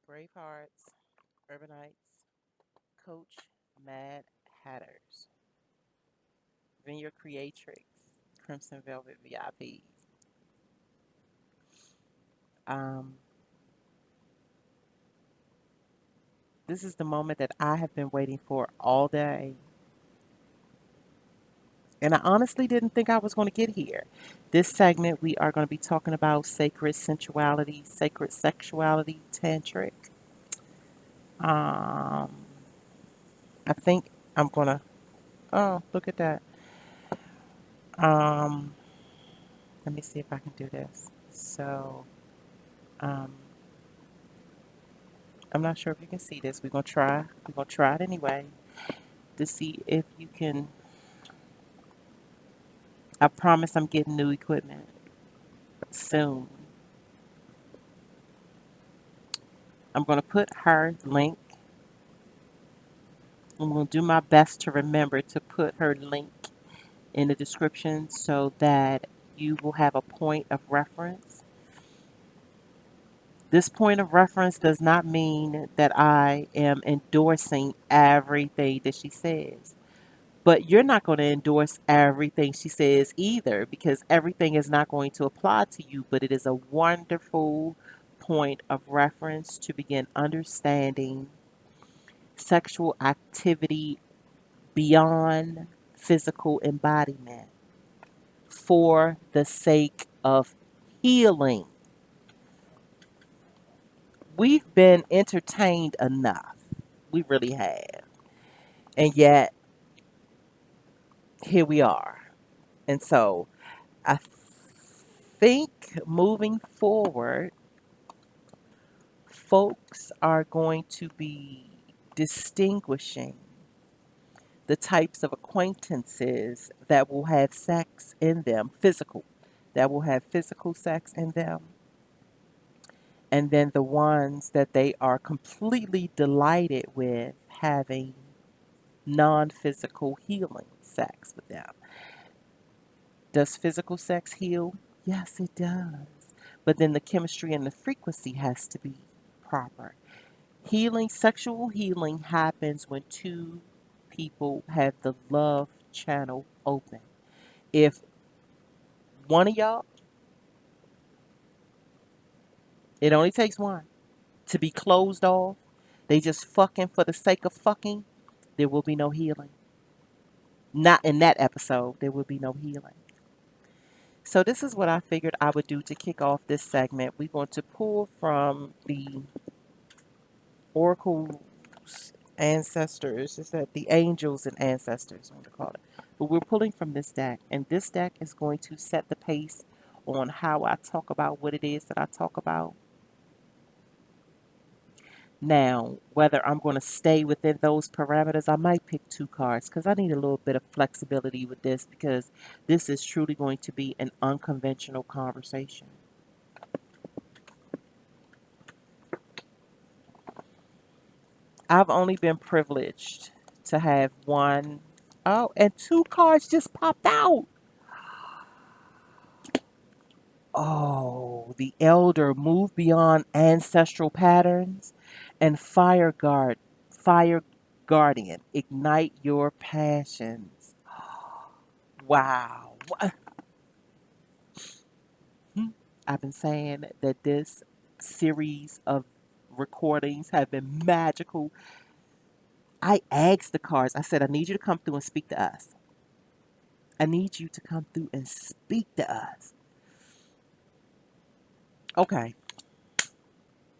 Brave Hearts, Urbanites, Coach Mad Hatters, Vineyard Creatrix, Crimson Velvet VIPs. Um, this is the moment that I have been waiting for all day. And I honestly didn't think I was going to get here. This segment, we are going to be talking about sacred sensuality, sacred sexuality, tantric. Um, I think I'm going to, oh, look at that. Um, Let me see if I can do this. So, um, I'm not sure if you can see this. We're gonna try. We're gonna try it anyway to see if you can. I promise I'm getting new equipment soon. I'm gonna put her link. I'm gonna do my best to remember to put her link in the description so that you will have a point of reference. This point of reference does not mean that I am endorsing everything that she says. But you're not going to endorse everything she says either because everything is not going to apply to you. But it is a wonderful point of reference to begin understanding sexual activity beyond physical embodiment for the sake of healing. We've been entertained enough. We really have. And yet, here we are. And so, I think moving forward, folks are going to be distinguishing the types of acquaintances that will have sex in them, physical, that will have physical sex in them, and then the ones that they are completely delighted with having non physical healing sex with them. Does physical sex heal? Yes, it does. But then the chemistry and the frequency has to be proper. Healing, sexual healing happens when two people have the love channel open. If one of y'all, it only takes one to be closed off, they just fucking for the sake of fucking, there will be no healing. Not in that episode, there will be no healing. So, this is what I figured I would do to kick off this segment. We're going to pull from the oracles, ancestors. Is that the angels and ancestors? I'm going to call it. But we're pulling from this deck, and this deck is going to set the pace on how I talk about what it is that I talk about. Now, whether I'm going to stay within those parameters, I might pick two cards because I need a little bit of flexibility with this because this is truly going to be an unconventional conversation. I've only been privileged to have one. Oh, and two cards just popped out. Oh, the elder move beyond ancestral patterns and fire guardian, ignite your passions. Wow. I've been saying that this series of recordings have been magical. I asked the cards, I said, I need you to come through and speak to us. I need you to come through and speak to us. Okay,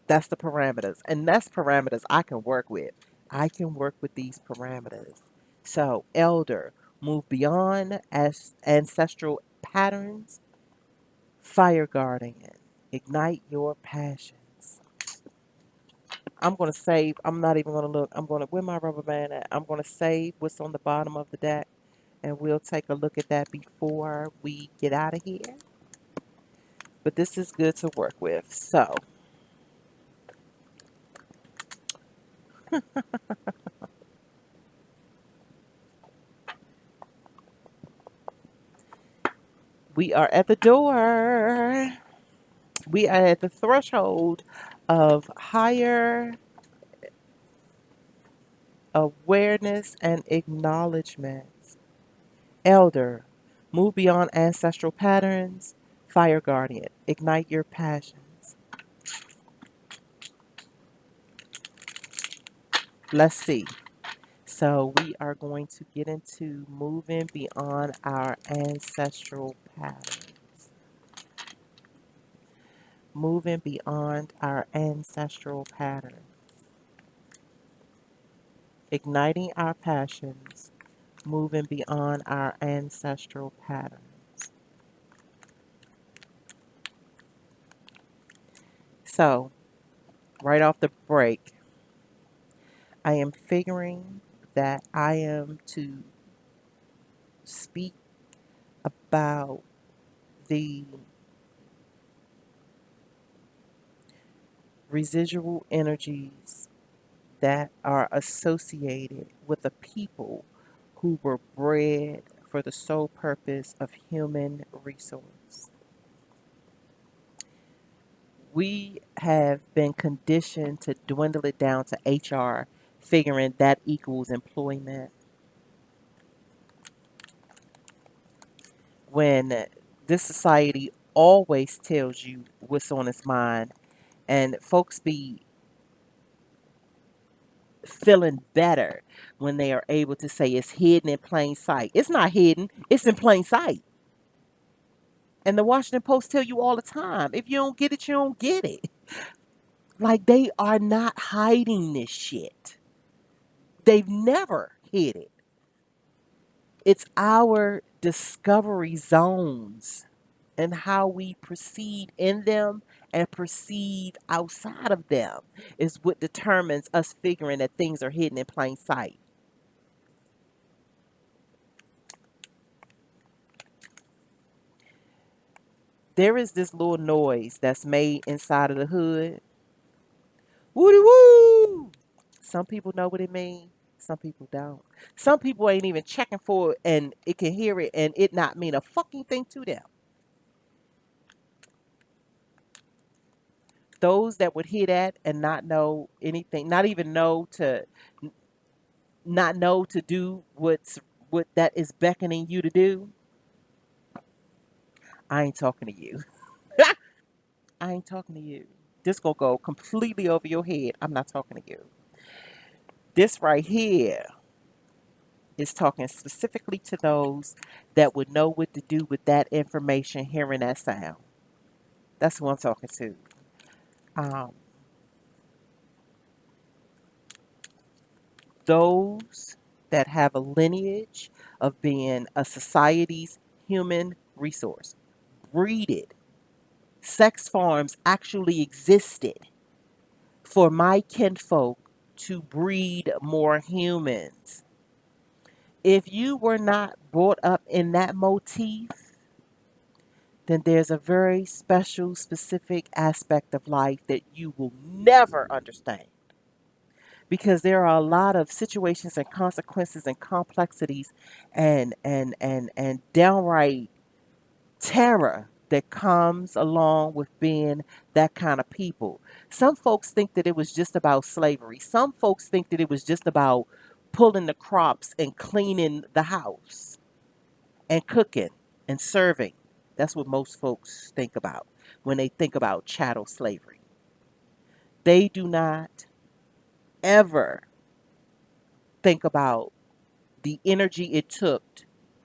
that's the parameters. And that's parameters I can work with. I can work with these parameters. So, elder, move beyond ancestral patterns, fire guardian, ignite your passions. I'm going to save, I'm not even going to look. I'm going to, where my rubber band at? I'm going to save what's on the bottom of the deck and we'll take a look at that before we get out of here. But this is good to work with. So, we are at the door. We are at the threshold of higher awareness and acknowledgement. Elder, move beyond ancestral patterns. Fire guardian, ignite your passions. Let's see. So we are going to get into moving beyond our ancestral patterns. Moving beyond our ancestral patterns. Igniting our passions. Moving beyond our ancestral patterns. So, right off the break, I am figuring that I am to speak about the residual energies that are associated with the people who were bred for the sole purpose of human resource. We have been conditioned to dwindle it down to HR, figuring that equals employment. When this society always tells you what's on its mind, and folks be feeling better when they are able to say it's hidden in plain sight. It's not hidden, it's in plain sight. And the Washington Post tell you all the time, if you don't get it, you don't get it. Like they are not hiding this shit. They've never hid it. It's our discovery zones and how we proceed in them and proceed outside of them is what determines us figuring that things are hidden in plain sight. There is this little noise that's made inside of the hood. Woody woo! Some people know what it means. Some people don't. Some people ain't even checking for it and it can hear it and it not mean a fucking thing to them. Those that would hear that and not know anything, not even know to not know to do what that is beckoning you to do, I ain't talking to you. I ain't talking to you. This gonna go completely over your head. I'm not talking to you. This right here is talking specifically to those that would know what to do with that information, hearing that sound. That's who I'm talking to. Um, those that have a lineage of being a society's human resource, breeded. Sex farms actually existed for my kinfolk to breed more humans. If you were not brought up in that motif, then there's a very special, specific aspect of life that you will never understand. Because there are a lot of situations and consequences and complexities and downright terror that comes along with being that kind of people. Some folks think that it was just about slavery. Some folks think that it was just about pulling the crops and cleaning the house and cooking and serving. That's what most folks think about when they think about chattel slavery. They do not ever think about the energy it took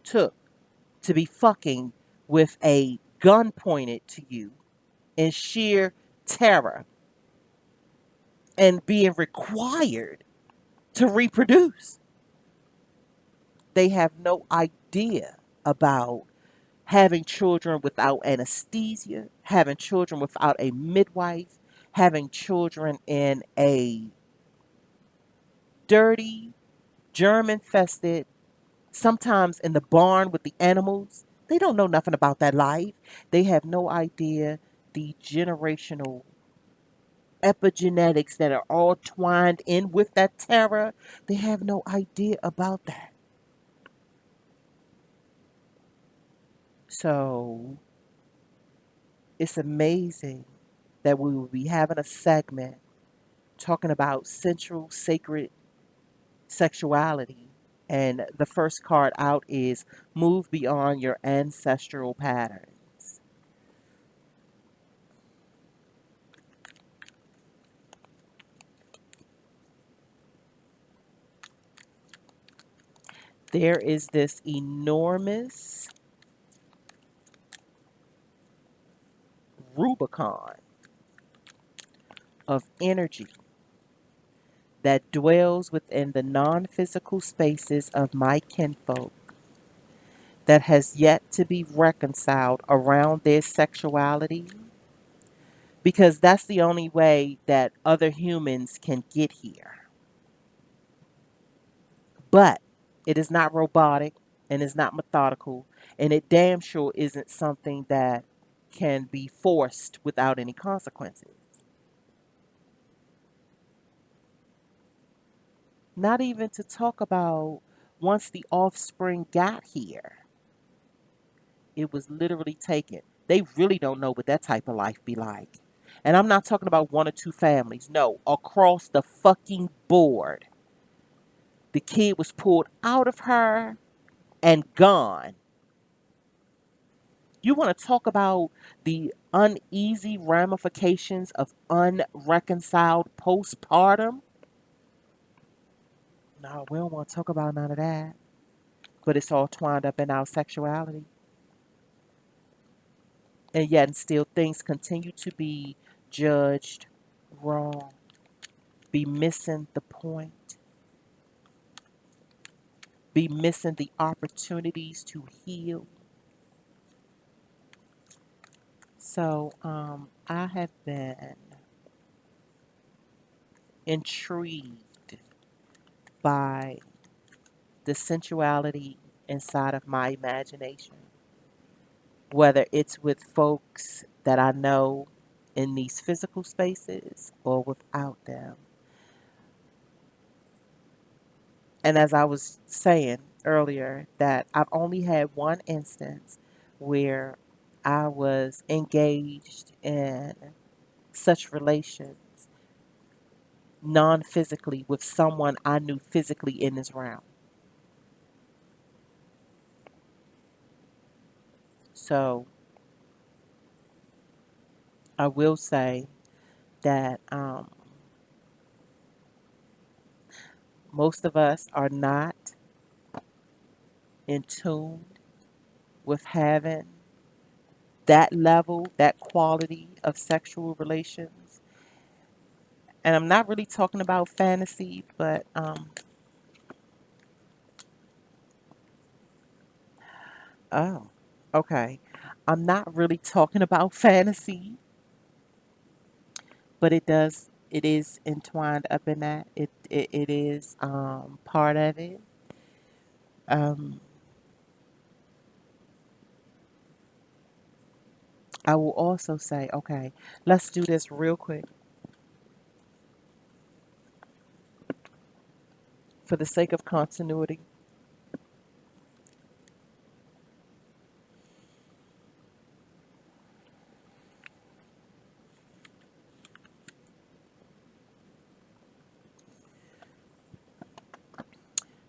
to be fucking with a gun pointed to you in sheer terror and being required to reproduce. They have no idea about having children without anesthesia, having children without a midwife, having children in a dirty, germ infested, sometimes in the barn with the animals. They don't know nothing about that life. They have no idea the generational epigenetics that are all twined in with that terror. They have no idea about that. So it's amazing that we will be having a segment talking about central sacred sexuality. And the first card out is move beyond your ancestral patterns. There is this enormous Rubicon of energy that dwells within the non physical spaces of my kinfolk that has yet to be reconciled around their sexuality because that's the only way that other humans can get here. But it is not robotic and is not methodical, and it damn sure isn't something that can be forced without any consequences. Not even to talk about once the offspring got here, it was literally taken. They really don't know what that type of life be like. And I'm not talking about one or two families. No, across the fucking board. The kid was pulled out of her and gone. You want to talk about the uneasy ramifications of unreconciled postpartum? No, we don't want to talk about none of that. But it's all twined up in our sexuality. And yet, and still, things continue to be judged wrong, be missing the point, be missing the opportunities to heal. So, I have been intrigued by the sensuality inside of my imagination, whether it's with folks that I know in these physical spaces or without them. And as I was saying earlier, that I've only had one instance where I was engaged in such relations non physically with someone I knew physically in this realm. So I will say that most of us are not in tune with having that level, that quality of sexual relations. And I'm not really talking about fantasy, but oh, okay. I'm not really talking about fantasy, but it is entwined up in that. It is part of it. Um, I will also say, okay, let's do this real quick for the sake of continuity.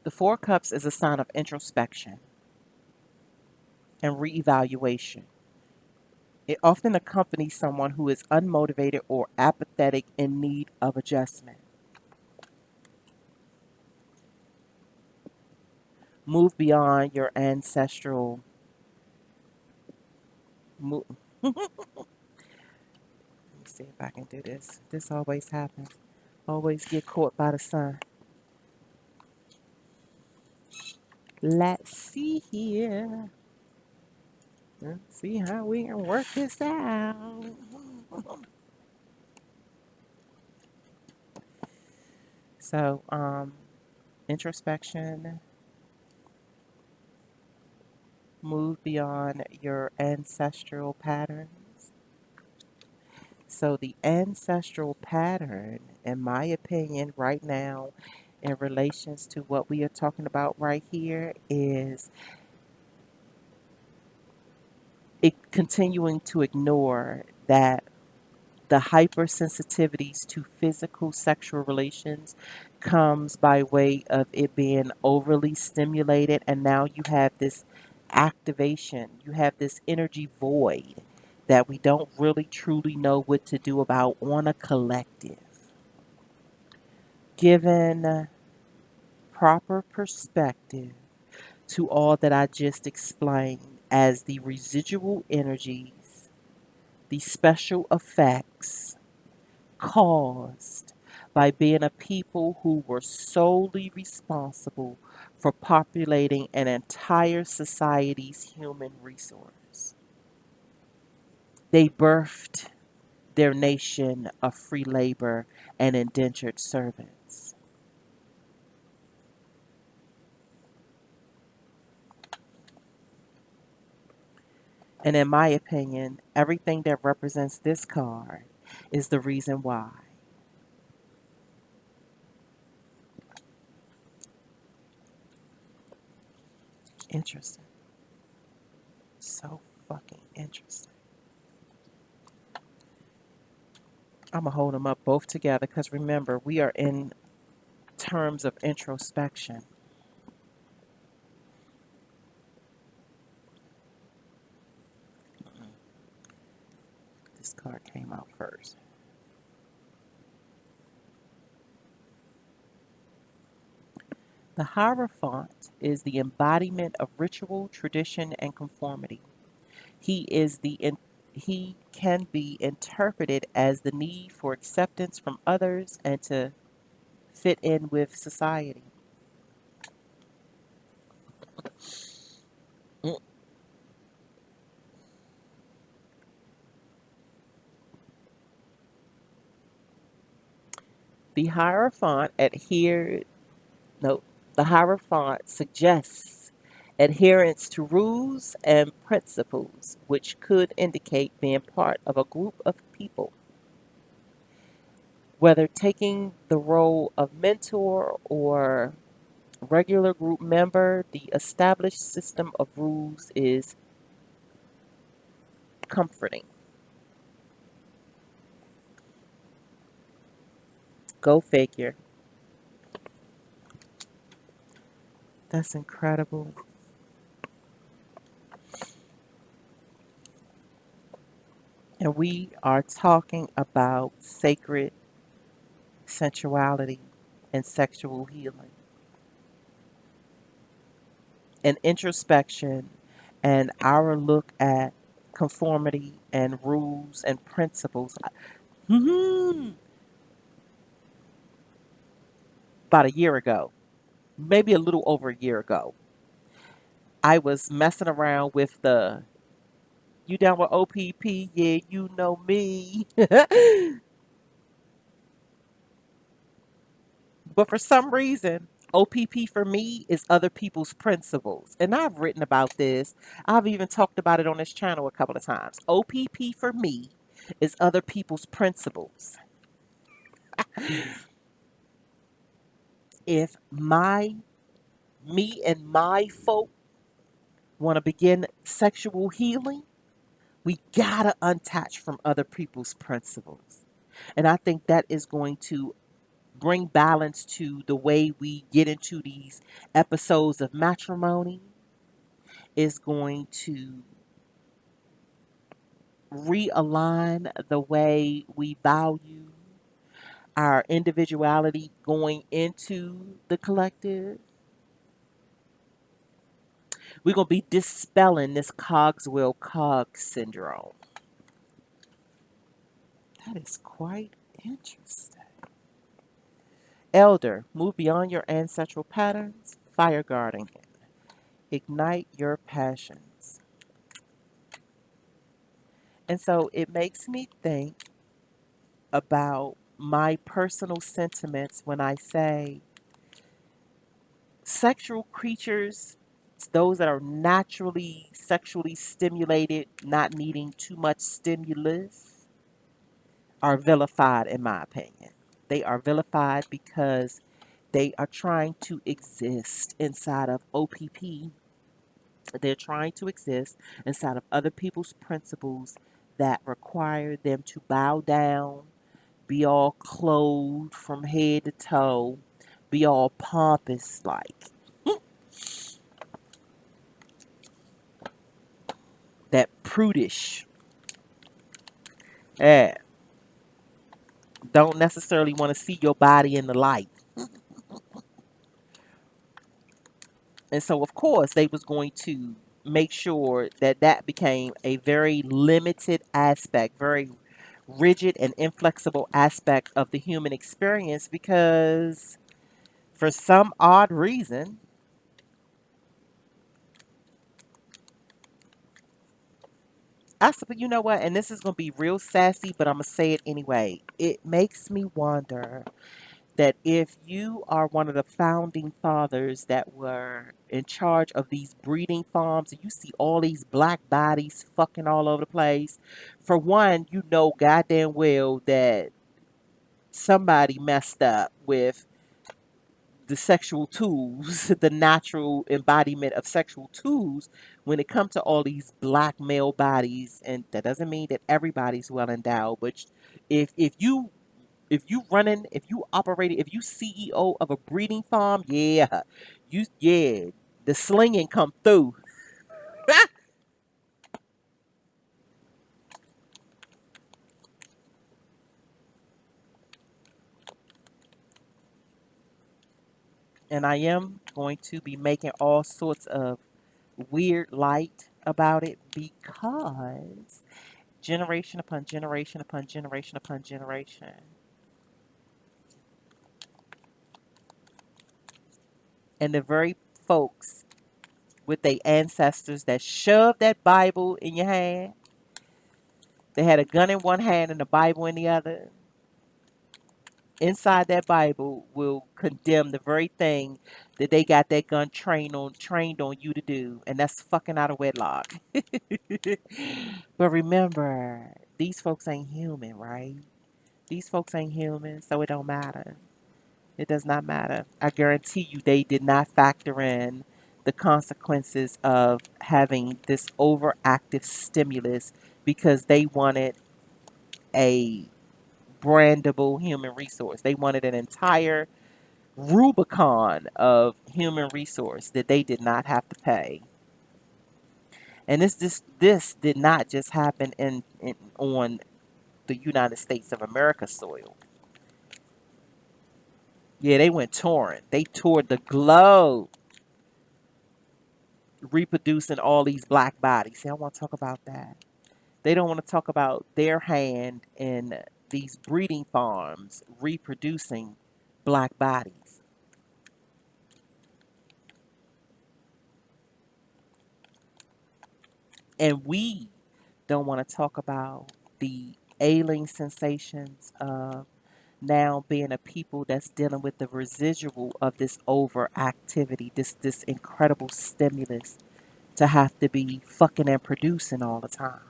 The Four Cups is a sign of introspection and reevaluation. It often accompanies someone who is unmotivated or apathetic in need of adjustment. Move beyond your ancestral. Let me see if I can do this. This always happens. Always get caught by the sun. Let's see here. Let's see how we can work this out. So, introspection, move beyond your ancestral patterns. So, the ancestral pattern, in my opinion, right now, in relations to what we are talking about right here, is it continuing to ignore that The hypersensitivities to physical sexual relations comes by way of it being overly stimulated, and now you have this activation, you have this energy void that we don't really truly know what to do about on a collective. Given proper perspective to all that I just explained as the residual energies, the special effects caused by being a people who were solely responsible for populating an entire society's human resource. They birthed their nation of free labor and indentured servants. And in my opinion, everything that represents this card is the reason why. Interesting. So fucking interesting. I'm going to hold them up both together because remember, we are in terms of introspection. This card came out first. The Hierophant is the embodiment of ritual, tradition, and conformity. He is he can be interpreted as the need for acceptance from others and to fit in with society. Mm. The Hierophant adhered no, the Hierophant suggests adherence to rules and principles, which could indicate being part of a group of people. Whether taking the role of mentor or regular group member, the established system of rules is comforting. Go figure. That's incredible. And we are talking about sacred sensuality and sexual healing and introspection and our look at conformity and rules and principles. Mhm. About a year ago, maybe a little over a year ago, I was messing around with the you down with OPP? Yeah, you know me. But for some reason, OPP for me is other people's principles. And I've written about this. I've even talked about it on this channel a couple of times. OPP for me is other people's principles. If me and my folk want to begin sexual healing, we gotta untouch from other people's principles. And I think that is going to bring balance to the way we get into these episodes of matrimony, is going to realign the way we value our individuality going into the collective. We're going to be dispelling this Cogswell Cog syndrome. That is quite interesting. Elder, move beyond your ancestral patterns. Fire guarding, ignite your passions. And so it makes me think about my personal sentiments when I say sexual creatures, those that are naturally sexually stimulated, not needing too much stimulus, are vilified, in my opinion. They are vilified because they are trying to exist inside of OPP. They're trying to exist inside of other people's principles that require them to bow down, be all clothed from head to toe, be all pompous like that prudish. Yeah, don't necessarily want to see your body in the light. And so, of course, they was going to make sure that that became a very limited aspect, very rigid and inflexible aspect of the human experience because for some odd reason, I suppose, you know what, and this is going to be real sassy, but I'm going to say it anyway. It makes me wonder that if you are one of the founding fathers that were in charge of these breeding farms and you see all these black bodies fucking all over the place, for one, you know goddamn well that somebody messed up with the sexual tools, the natural embodiment of sexual tools when it comes to all these black male bodies. And that doesn't mean that everybody's well endowed, but if you operated, if you CEO of a breeding farm, yeah, the slinging come through. And I am going to be making all sorts of weird light about it because generation upon generation upon generation upon generation, and the very folks with their ancestors that shoved that Bible in your hand, they had a gun in one hand and a Bible in the other. Inside that Bible will condemn the very thing that they got that gun trained on you to do, and that's fucking out of wedlock. But remember, these folks ain't human, right? These folks ain't human, so it don't matter. It does not matter. I guarantee you they did not factor in the consequences of having this overactive stimulus because they wanted a brandable human resource. They wanted an entire Rubicon of human resource that they did not have to pay. And this did not just happen in on the United States of America soil. Yeah, they went touring. They toured the globe, reproducing all these black bodies. See, I want to talk about that. They don't want to talk about their hand in these breeding farms reproducing black bodies. And we don't want to talk about the ailing sensations of now being a people that's dealing with the residual of this overactivity, this incredible stimulus to have to be fucking and producing all the time.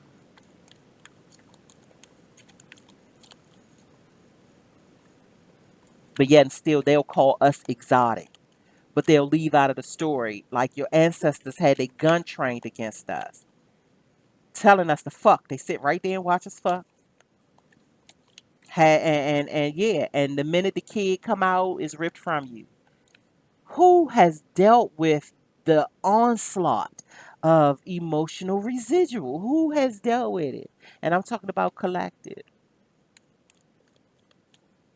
But yet and still they'll call us exotic. But they'll leave out of the story like your ancestors had a gun trained against us, telling us to fuck. They sit right there and watch us fuck. And yeah, and the minute the kid come out is ripped from you. Who has dealt with the onslaught of emotional residual? Who has dealt with it? And I'm talking about collective.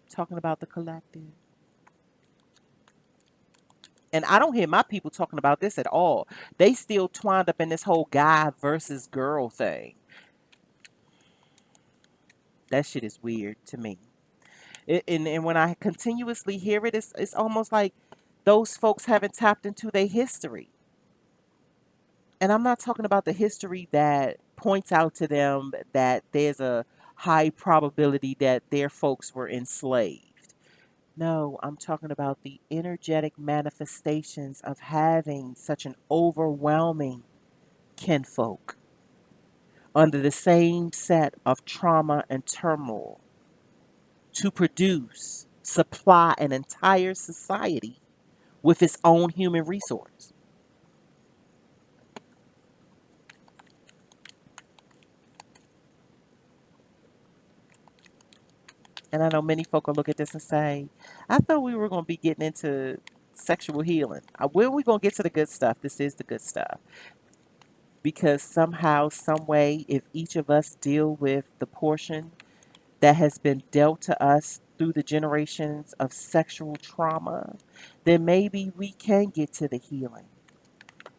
Talking about the collective. And I don't hear my people talking about this at all. They still twined up in this whole guy versus girl thing. That shit is weird to me. And when I continuously hear it, it's almost like those folks haven't tapped into their history. And I'm not talking about the history that points out to them that there's a high probability that their folks were enslaved. No, I'm talking about the energetic manifestations of having such an overwhelming kinfolk under the same set of trauma and turmoil to produce, supply an entire society with its own human resource. And I know many folk will look at this and say, I thought we were going to be getting into sexual healing. When are we going to get to the good stuff? This is the good stuff. Because somehow, some way, if each of us deal with the portion that has been dealt to us through the generations of sexual trauma, then maybe we can get to the healing.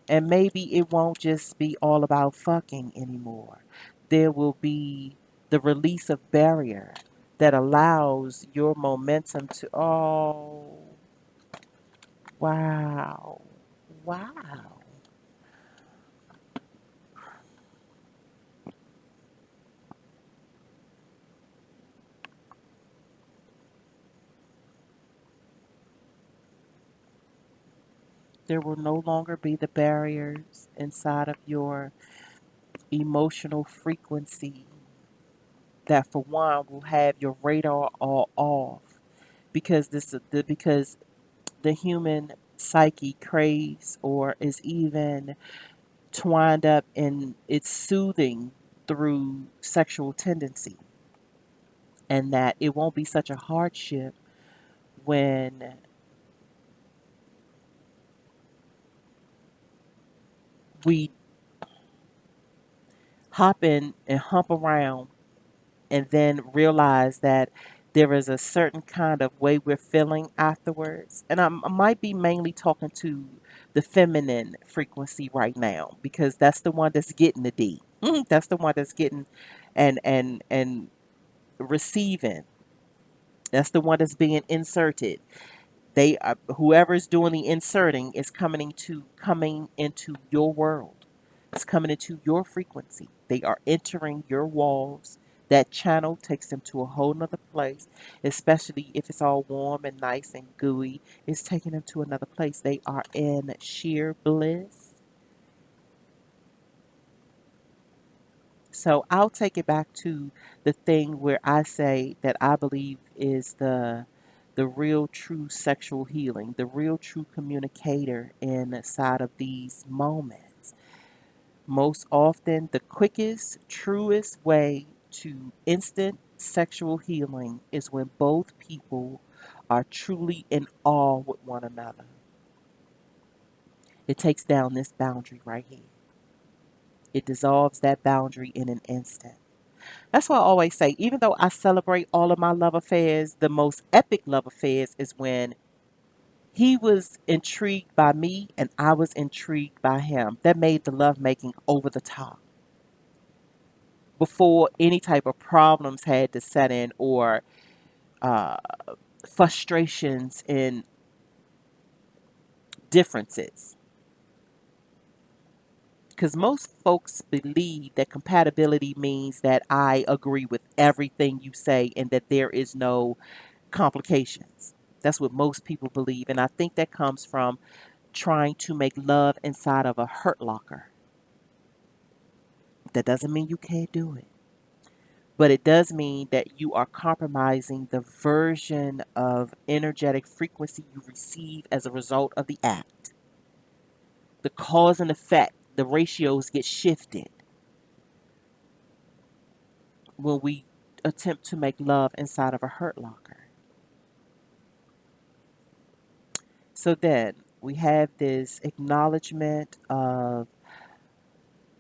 And maybe it won't just be all about fucking anymore. There will be the release of barrier that allows your momentum to, oh, wow, wow. There will no longer be the barriers inside of your emotional frequency that for one will have your radar all off because because the human psyche craves or is even twined up in its soothing through sexual tendency, and that it won't be such a hardship when we hop in and hump around and then realize that there is a certain kind of way we're feeling afterwards. And I might be mainly talking to the feminine frequency right now because that's the one that's getting the D. That's the one that's getting and receiving. That's the one that's being inserted. They are, whoever's doing the inserting is coming into your world. It's coming into your frequency. They are entering your walls. That channel takes them to a whole nother place, especially if it's all warm and nice and gooey. It's taking them to another place. They are in sheer bliss. So I'll take it back to the thing where I say that I believe is the real true sexual healing, the real true communicator inside of these moments. Most often the quickest, truest way to instant sexual healing is when both people are truly in awe with one another. It takes down this boundary right here. It dissolves that boundary in an instant. That's why I always say, even though I celebrate all of my love affairs, the most epic love affairs is when he was intrigued by me and I was intrigued by him. That made the lovemaking over the top. Before any type of problems had to set in or uh, frustrations and differences. Because most folks believe that compatibility means that I agree with everything you say and that there is no complications. That's what most people believe. And I think that comes from trying to make love inside of a hurt locker. That doesn't mean you can't do it, but it does mean that you are compromising the version of energetic frequency you receive as a result of the act. The cause and effect, the ratios get shifted when we attempt to make love inside of a hurt locker. So then we have this acknowledgement of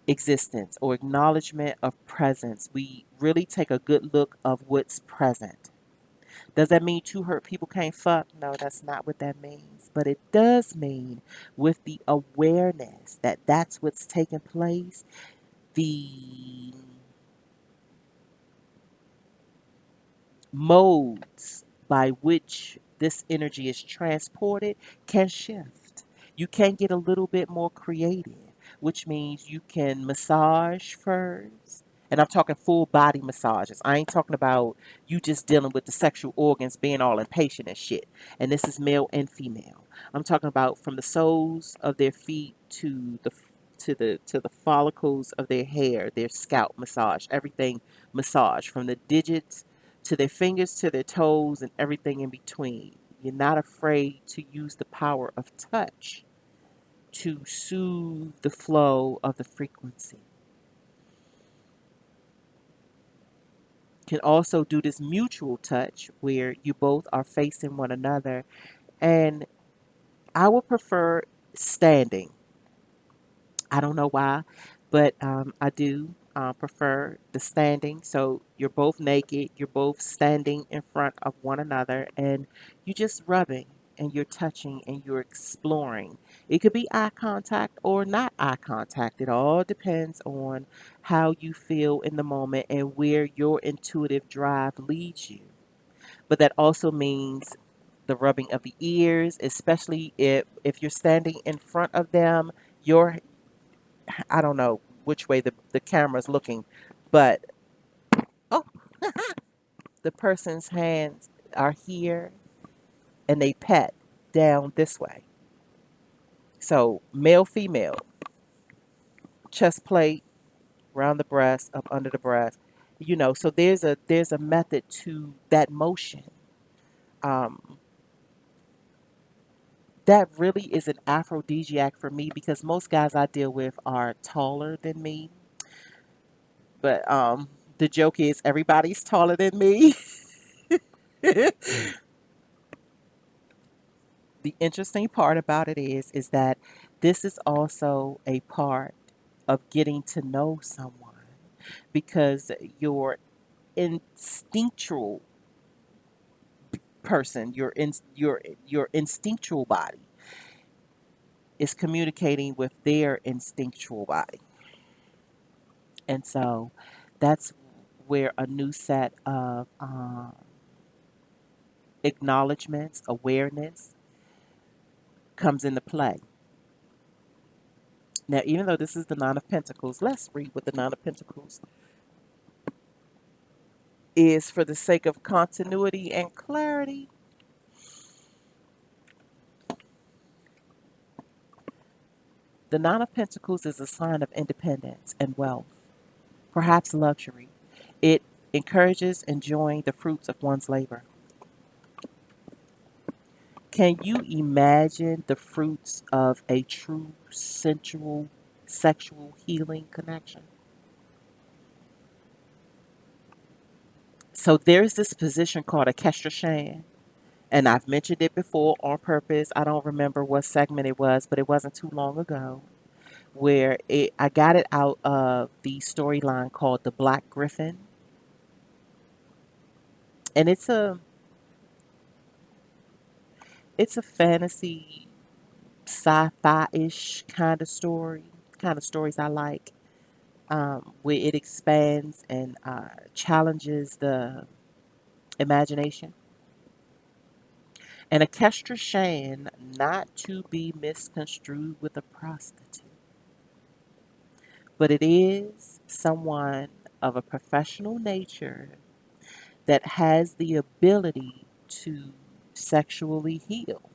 existence or acknowledgement of presence. We really take a good look of what's present. Does that mean two hurt people can't fuck? No, that's not what that means. But it does mean with the awareness that that's what's taking place, the modes by which this energy is transported can shift. You can get a little bit more creative, which means you can massage first. And I'm talking full body massages. I ain't talking about you just dealing with the sexual organs being all impatient and shit. And this is male and female. I'm talking about from the soles of their feet to the follicles of their hair, their scalp massage, everything massage from the digits to their fingers to their toes and everything in between. You're not afraid to use the power of touch to soothe the flow of the frequency. Can also do this mutual touch where you both are facing one another. And I would prefer standing. I don't know why, but I do prefer the standing. So you're both naked, you're both standing in front of one another, and you're just rubbing and you're touching and you're exploring. It could be eye contact or not eye contact. It all depends on how you feel in the moment and where your intuitive drive leads you. But that also means the rubbing of the ears, especially if you're standing in front of them, your I don't know which way the camera's looking, but oh, the person's hands are here and they pat down this way. So male, female, chest plate, around the breast, up under the breast. So there's a method to that motion. Um, that really is an aphrodisiac for me because most guys I deal with are taller than me. But the joke is everybody's taller than me. The interesting part about it is that this is also a part of getting to know someone because your instinctual person, your instinctual body is communicating with their instinctual body. And so that's where a new set of acknowledgments, awareness comes into play. Now, even though this is the Nine of Pentacles, let's read what the Nine of Pentacles is for the sake of continuity and clarity. The Nine of Pentacles is a sign of independence and wealth, perhaps luxury. It encourages enjoying the fruits of one's labor. Can you imagine the fruits of a true sensual, sexual healing connection? So there's this position called a Kestra, and I've mentioned it before on purpose. I don't remember what segment it was, but it wasn't too long ago where I got it out of the storyline called The Black Griffin. And it's a fantasy sci-fi-ish kind of story, kind of stories I like, where it expands and challenges the imagination. And a Shan, not to be misconstrued with a prostitute, but it is someone of a professional nature that has the ability to sexually heal,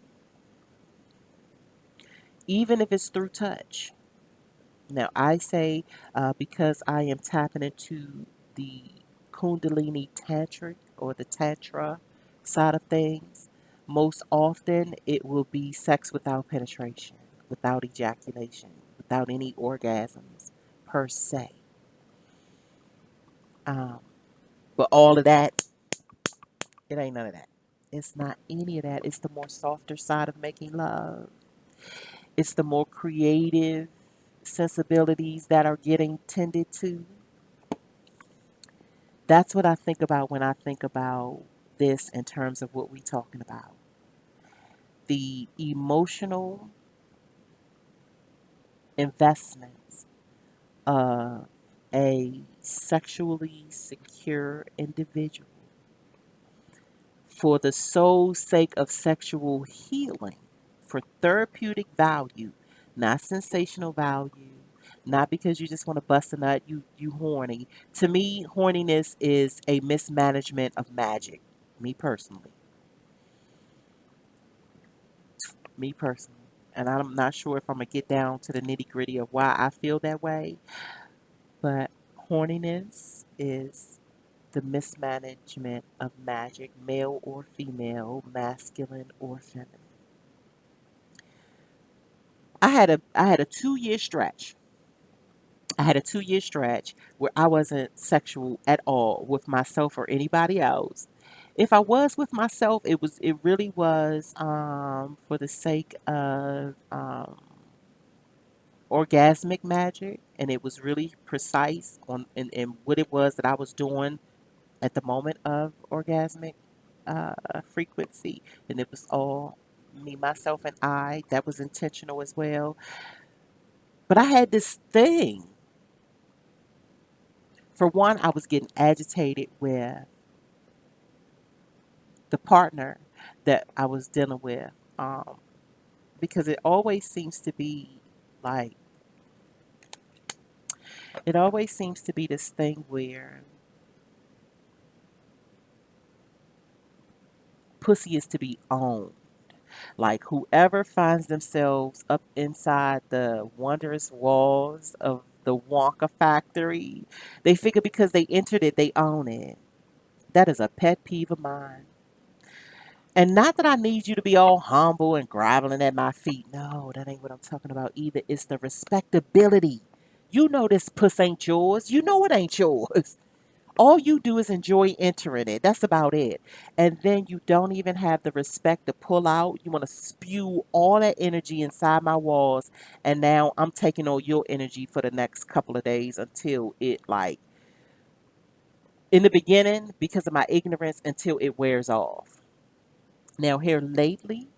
even if it's through touch. Now, I say because I am tapping into the Kundalini Tantric or the Tantra side of things, most often it will be sex without penetration, without ejaculation, without any orgasms per se. Um, but all of that, it ain't none of that. It's not any of that. It's the more softer side of making love. It's the more creative sensibilities that are getting tended to. That's what I think about when I think about this in terms of what we're talking about. The emotional investments of a sexually secure individual for the sole sake of sexual healing, for therapeutic value, not sensational value, not because you just want to bust a nut, you horny. To me, horniness is a mismanagement of magic. Me personally. Me personally. And I'm not sure if I'm gonna get down to the nitty gritty of why I feel that way, but horniness is the mismanagement of magic, male or female, masculine or feminine. I had a 2-year stretch. I had a 2 year stretch where I wasn't sexual at all with myself or anybody else. If I was with myself, it really was for the sake of orgasmic magic, and it was really precise on in what it was that I was doing at the moment of orgasmic frequency, and it was all me, myself, and I. That was intentional as well. But I had this thing. For one, I was getting agitated with the partner that I was dealing with, because it always seems to be like it always seems to be this thing where pussy is to be owned. Like whoever finds themselves up inside the wondrous walls of the Wonka factory, they figure because they entered it, they own it. That is a pet peeve of mine. And not that I need you to be all humble and groveling at my feet. No, that ain't what I'm talking about either. It's the respectability. You know this puss ain't yours. You know it ain't yours. All you do is enjoy entering it. That's about it. And then you don't even have the respect to pull out. You want to spew all that energy inside my walls. And now I'm taking all your energy for the next couple of days until it, like, in the beginning, because of my ignorance, until it wears off. Now, here lately,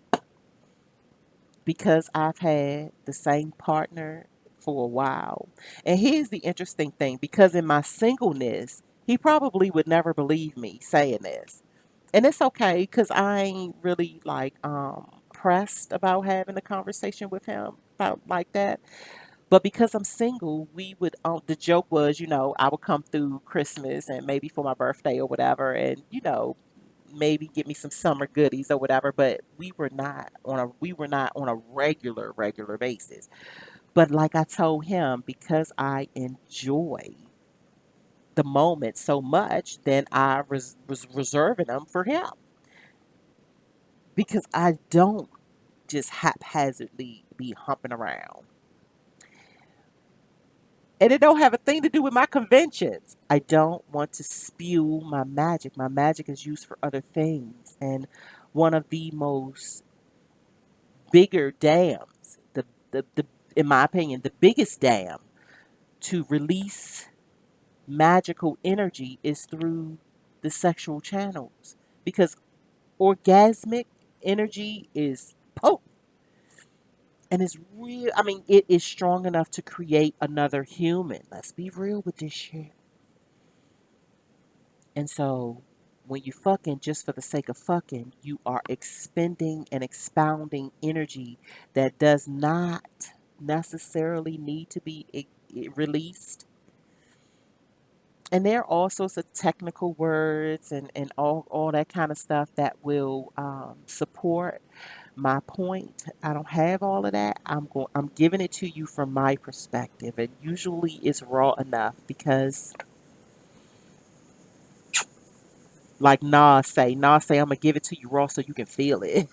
because I've had the same partner for a while. And here's the interesting thing, because in my singleness, he probably would never believe me saying this. And it's okay because I ain't really like pressed about having a conversation with him about like that. But because I'm single, we would the joke was, I would come through Christmas and maybe for my birthday or whatever, and maybe get me some summer goodies or whatever, but we were not on a regular basis. But like I told him, because I enjoy the moment so much, then I was reserving them for him, because I don't just haphazardly be humping around. And it don't have a thing to do with my conventions. I don't want to spew my magic. My magic is used for other things. And one of the most bigger dams, the in my opinion, the biggest dam to release magical energy is through the sexual channels. Because orgasmic energy is potent and it's real. I mean, it is strong enough to create another human. Let's be real with this shit. And so when you fucking just for the sake of fucking, you are expending and expounding energy that does not necessarily need to be released. And there are all sorts of technical words and all that kind of stuff that will support my point. I don't have all of that. I'm giving it to you from my perspective. And usually it's raw enough because like Nas say, I'm gonna give it to you raw so you can feel it.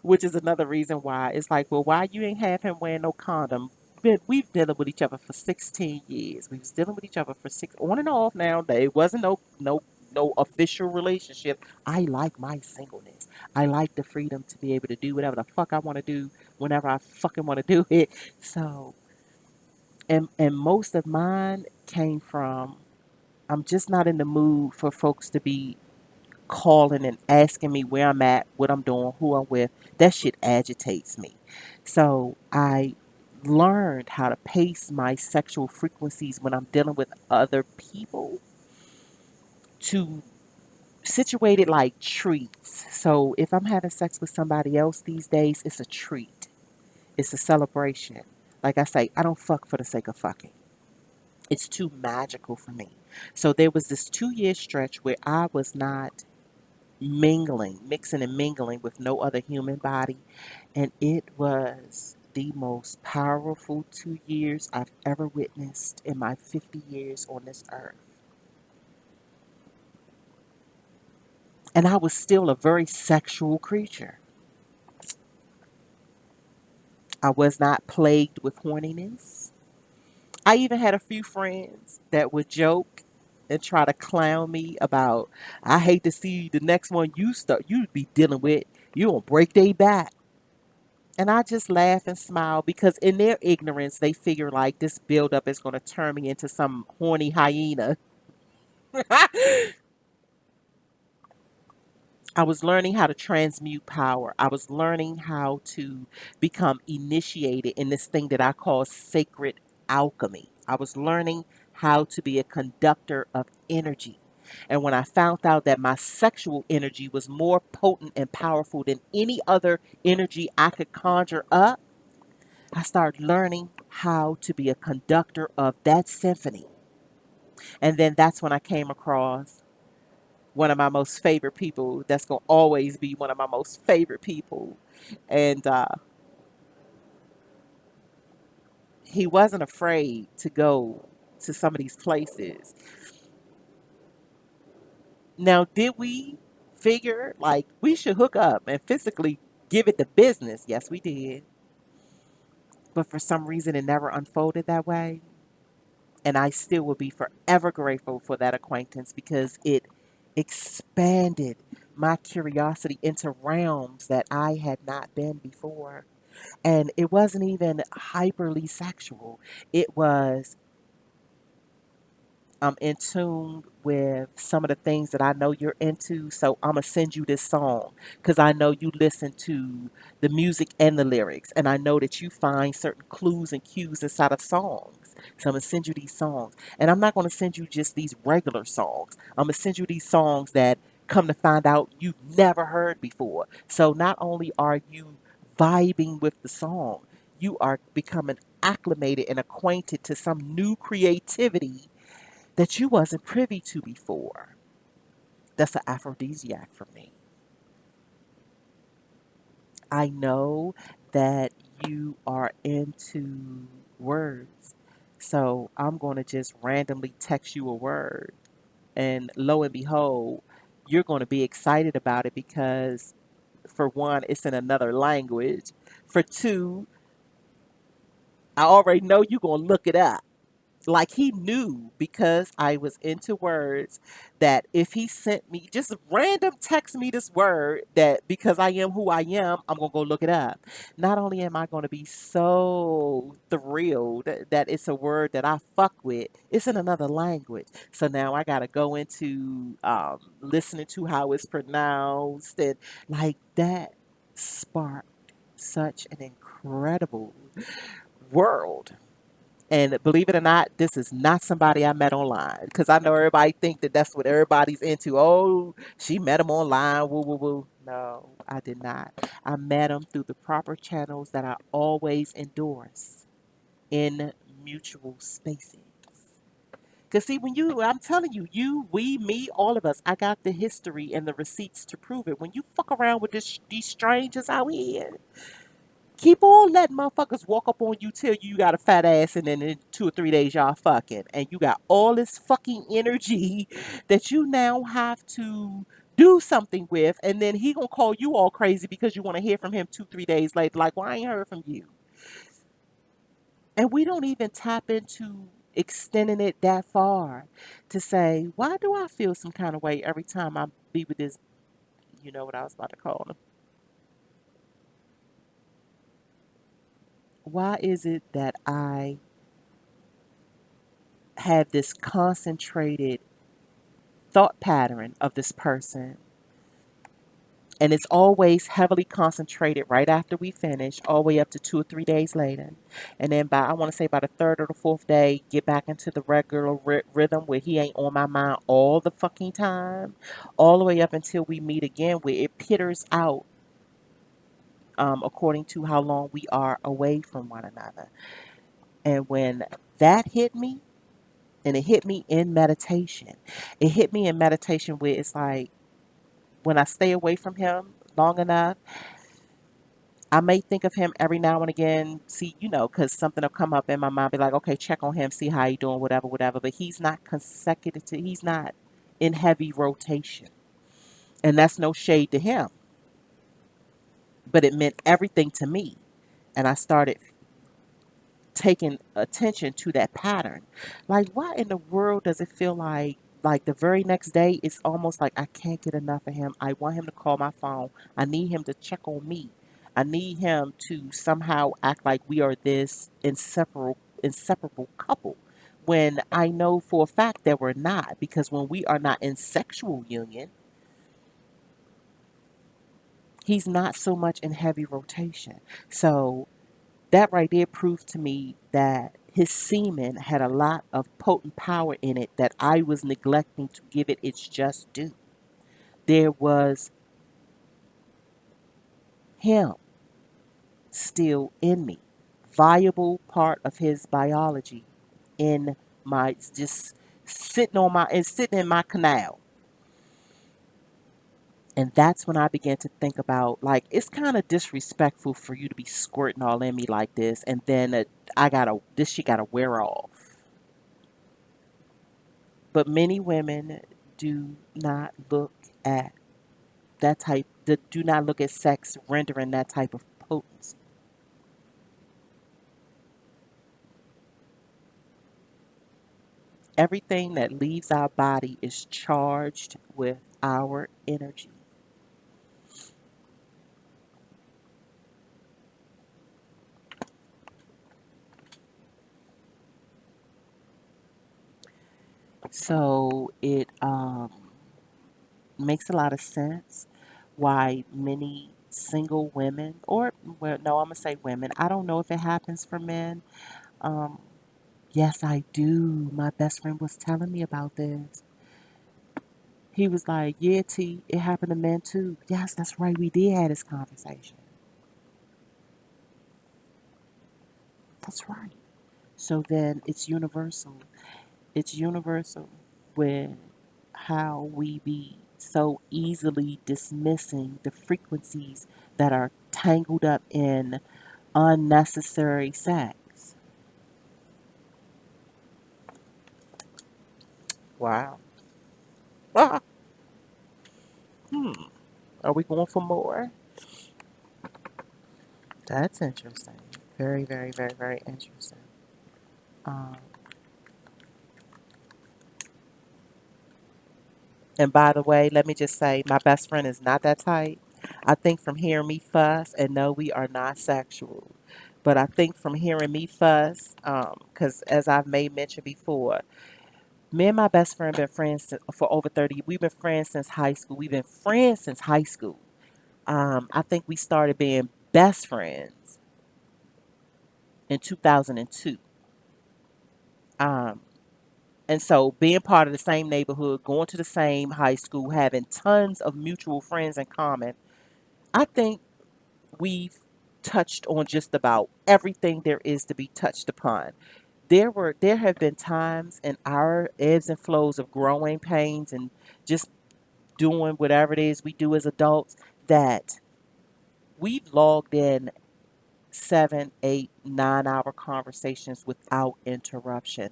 Which is another reason why it's like, well, why you ain't have him wearing no condom? We've dealing with each other for 16 years. We was dealing with each other for six on and off now. There wasn't no official relationship. I like my singleness. I like the freedom to be able to do whatever the fuck I want to do whenever I fucking want to do it. So and most of mine came from I'm just not in the mood for folks to be calling and asking me where I'm at, what I'm doing, who I'm with. That shit agitates me. So I learned how to pace my sexual frequencies when I'm dealing with other people to situate it like treats. So if I'm having sex with somebody else these days, it's a treat. It's a celebration. Like I say, I don't fuck for the sake of fucking. It's too magical for me. So there was this 2 year stretch where I was not mixing and mingling with no other human body. And it was the most powerful 2 years I've ever witnessed in my 50 years on this earth. And I was still a very sexual creature. I was not plagued with horniness. I even had a few friends that would joke and try to clown me about, I hate to see the next one you'd be dealing with. You gonna break their back. And I just laugh and smile because in their ignorance, they figure like this buildup is gonna turn me into some horny hyena. I was learning how to transmute power. I was learning how to become initiated in this thing that I call sacred alchemy. I was learning how to be a conductor of energy. And when I found out that my sexual energy was more potent and powerful than any other energy I could conjure up, I started learning how to be a conductor of that symphony. And then that's when I came across one of my most favorite people. That's going to always be one of my most favorite people. And he wasn't afraid to go to some of these places. Now, did we figure like we should hook up and physically give it the business? Yes, we did. But for some reason, it never unfolded that way. And I still will be forever grateful for that acquaintance because it expanded my curiosity into realms that I had not been before. And it wasn't even hyperly sexual. It was I'm in tune with some of the things that I know you're into. So I'm going to send you this song because I know you listen to the music and the lyrics. And I know that you find certain clues and cues inside of songs. So I'm going to send you these songs. And I'm not going to send you just these regular songs. I'm going to send you these songs that come to find out you've never heard before. So not only are you vibing with the song, you are becoming acclimated and acquainted to some new creativity that you wasn't privy to before. That's an aphrodisiac for me. I know that you are into words. So I'm going to just randomly text you a word. And lo and behold, you're going to be excited about it because, for one, it's in another language. For two, I already know you're going to look it up. Like he knew because I was into words that if he sent me just random text me this word that because I am who I am, I'm gonna go look it up. Not only am I gonna be so thrilled that it's a word that I fuck with, it's in another language. So now I gotta go into listening to how it's pronounced and like that sparked such an incredible world. And believe it or not, this is not somebody I met online because I know everybody think that that's what everybody's into. Oh, she met him online. Woo woo woo. No, I did not. I met him through the proper channels that I always endorse in mutual spaces. Cause see, when I'm telling you, we, me, all of us, I got the history and the receipts to prove it. When you fuck around with these strangers out here, keep on letting motherfuckers walk up on you, tell you got a fat ass, and then in 2 or 3 days y'all fucking, and you got all this fucking energy that you now have to do something with, and then he gonna call you all crazy because you want to hear from him 2 3 days later, like, well, I ain't heard from you, and we don't even tap into extending it that far to say, why do I feel some kind of way every time I be with this? You know what I was about to call him? Why is it that I have this concentrated thought pattern of this person? And it's always heavily concentrated right after we finish, all the way up to 2 or 3 days later. And then by, I want to say, by the third or the fourth day, get back into the regular rhythm where he ain't on my mind all the fucking time, all the way up until we meet again, where it pitters out according to how long we are away from one another. And when that hit me, and it hit me in meditation. It hit me in meditation where it's like when I stay away from him long enough, I may think of him every now and again, see, because something will come up in my mind, be like, okay, check on him, see how he doing, whatever, whatever. But he's not consecutive to, he's not in heavy rotation. And that's no shade to him, but it meant everything to me. And I started taking attention to that pattern. Like, why in the world does it feel like the very next day it's almost like I can't get enough of him. I want him to call my phone. I need him to check on me. I need him to somehow act like we are this inseparable couple. When I know for a fact that we're not, because when we are not in sexual union, he's not so much in heavy rotation. So that right there proved to me that his semen had a lot of potent power in it that I was neglecting to give it its just due. There was him still in me, viable part of his biology in my just sitting in my canal. And that's when I began to think about, like, it's kind of disrespectful for you to be squirting all in me like this, and then this shit gotta wear off. But many women do not look at do not look at sex rendering that type of potency. Everything that leaves our body is charged with our energy. So it makes a lot of sense why many single women, or, well, no, I'm gonna say women. I don't know if it happens for men. Um, yes, I do. My best friend was telling me about this. He was like, "Yeah, T, it happened to men too." Yes, that's right. We did have this conversation. That's right. So then it's universal. It's universal with how we be so easily dismissing the frequencies that are tangled up in unnecessary sex. Wow. Ah, hmm. Are we going for more? That's interesting. Very, very, very, very interesting. Um, and by the way, let me just say, my best friend is not that type. I think from hearing me fuss, and no, we are not sexual, but I think from hearing me fuss, because as I've made mention before, me and my best friend been friends for over 30. We've been friends since high school. We've been friends since high school. I think we started being best friends in 2002. Um, and so being part of the same neighborhood, going to the same high school, having tons of mutual friends in common, I think we've touched on just about everything there is to be touched upon. There have been times in our ebbs and flows of growing pains and just doing whatever it is we do as adults that we've logged in 7, 8, 9 hour conversations without interruption.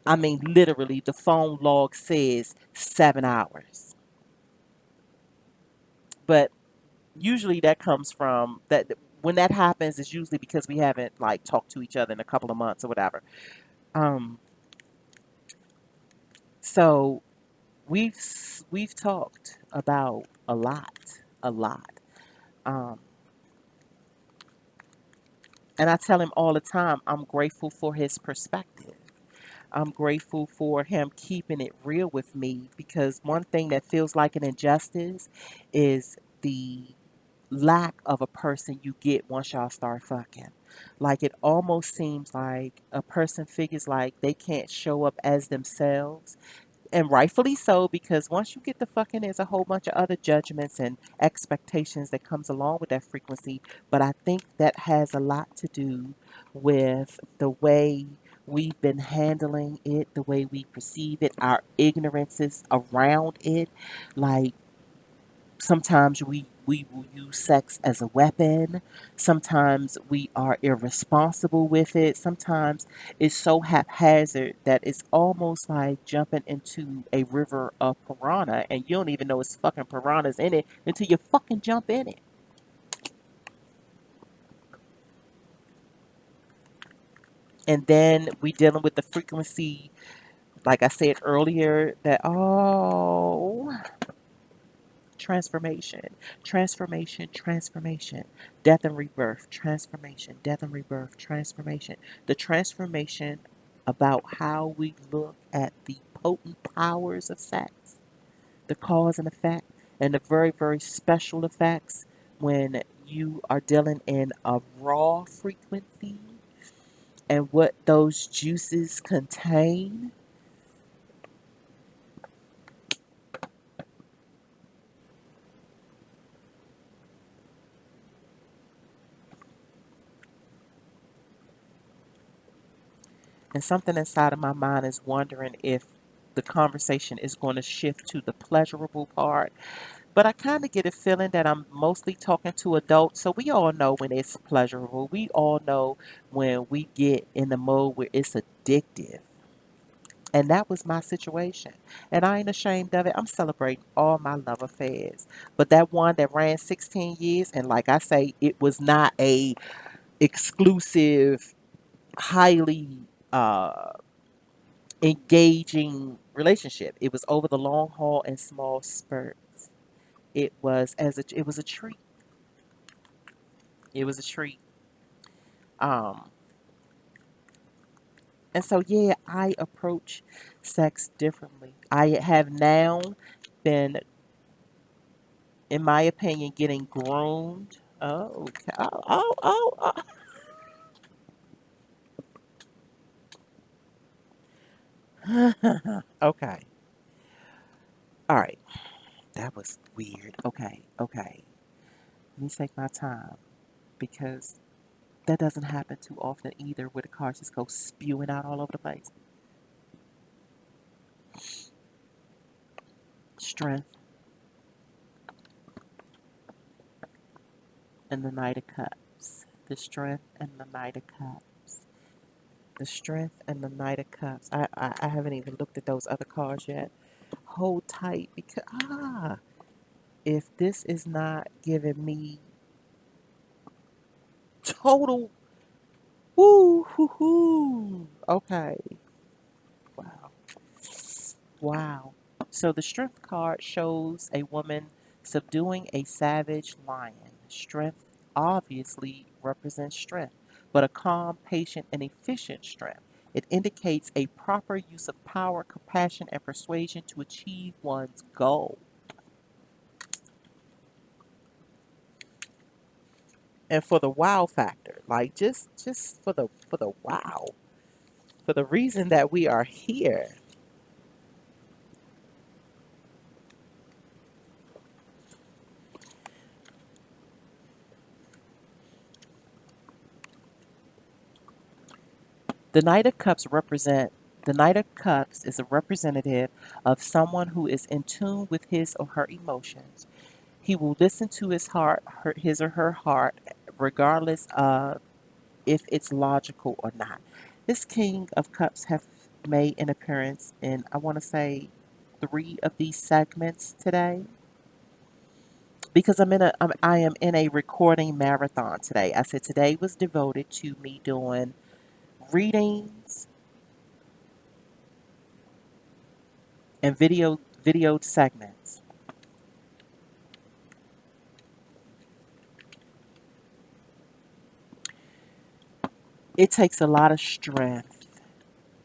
I mean, literally, the phone log says 7 hours. But usually that comes from that. When that happens, it's usually because we haven't like talked to each other in a couple of months or whatever. Um, so we've talked about a lot. Um, and I tell him all the time, I'm grateful for his perspective. I'm grateful for him keeping it real with me, because one thing that feels like an injustice is the lack of a person you get once y'all start fucking. Like, it almost seems like a person figures like they can't show up as themselves, and rightfully so, because once you get the fucking, there's a whole bunch of other judgments and expectations that comes along with that frequency. But I think that has a lot to do with the way we've been handling it, the way we perceive it, our ignorances around it. Like, sometimes we will use sex as a weapon. Sometimes we are irresponsible with it. Sometimes it's so haphazard that it's almost like jumping into a river of piranha and you don't even know it's fucking piranhas in it until you fucking jump in it. And then we dealing with the frequency, like I said earlier, that transformation, transformation, transformation, death and rebirth, transformation, death and rebirth, transformation. The transformation about how we look at the potent powers of sex, the cause and effect, and the very, very special effects when you are dealing in a raw frequency and what those juices contain. And something inside of my mind is wondering if the conversation is going to shift to the pleasurable part. But I kind of get a feeling that I'm mostly talking to adults. So we all know when it's pleasurable. We all know when we get in the mode where it's addictive. And that was my situation. And I ain't ashamed of it. I'm celebrating all my love affairs. But that one that ran 16 years, and like I say, it was not a exclusive, highly engaging relationship. It was over the long haul and small spurts. It was a treat. It was a treat. Um, and so yeah, I approach sex differently. I have now been, in my opinion, getting groomed. Oh, okay. Okay. All right. That was weird. Okay. Okay. Let me take my time because that doesn't happen too often either, where the cars just go spewing out all over the place. Strength and the Knight of Cups. The Strength and the Knight of Cups. The Strength and the Knight of Cups. I haven't even looked at those other cards yet. Hold tight because if this is not giving me total woo hoo hoo. Okay. Wow. Wow. So the strength card shows a woman subduing a savage lion. Strength obviously represents strength, but a calm, patient, and efficient strength. It indicates a proper use of power, compassion, and persuasion to achieve one's goal. And for the wow factor, like just for the wow, for the reason that we are here. The Knight of Cups represent the Knight of Cups is a representative of someone who is in tune with his or her emotions. He will listen to his heart, his or her heart, regardless of if it's logical or not. This King of Cups have made an appearance in, I want to say, three of these segments today because I am in a recording marathon today. I said today was devoted to me doing readings and videoed segments. It takes a lot of strength